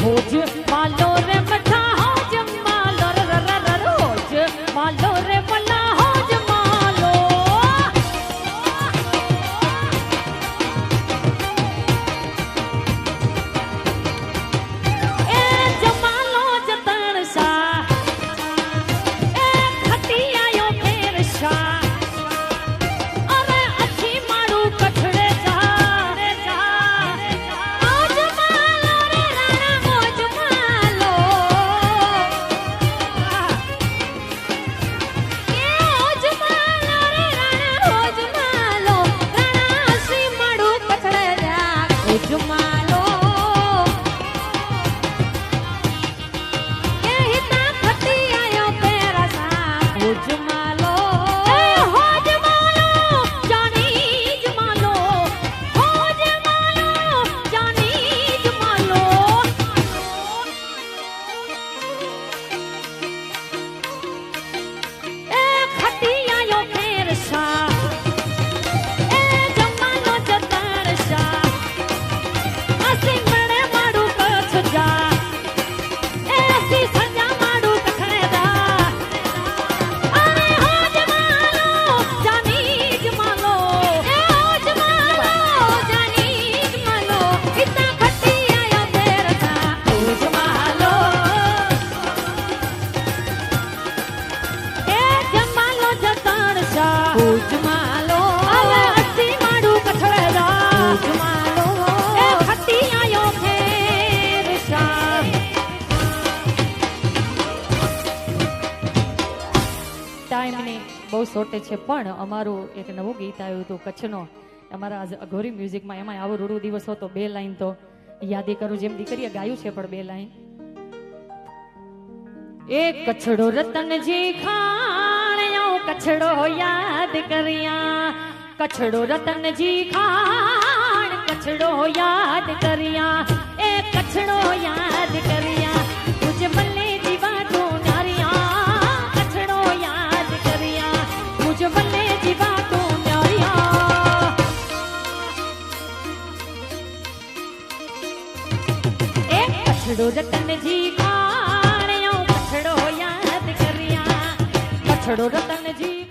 होज मालो रे मठा होज मालो रोज मालो रे मला होज मालो ए जमालो जतन सा ए खटी आयो फेर सा अरे अच्छी मारू कठड़े બહુ શોર્ટેજ છે પણ અમારું એક નવું ગીત આવ્યું હતું કચ્છનો અમારા આજ અઘોરી મ્યુઝિકમાં એમાં આવો રૂડો દિવસ હતો બે લાઈન તો યાદી કરું જેમ દીકરીએ ગાયું છે પણ બે લાઈન એ કચ્છડો રતનજી ખાણ્યો કચ્છડો યાદ કર્યા કચ્છડો રતનજી ખાણ કચ્છડો યાદ કર્યા એ કચ્છડો યાદ કર્યા તુજ બલ્લે જીવા તો નારિયા કચ્છડો યાદ કર્યા તુજ બલ્લે જીવા તો નારિયા એ કચ્છડો રતનજી ખાણ્યો કચ્છડો યાદ કર્યા કચ્છડો રતનજી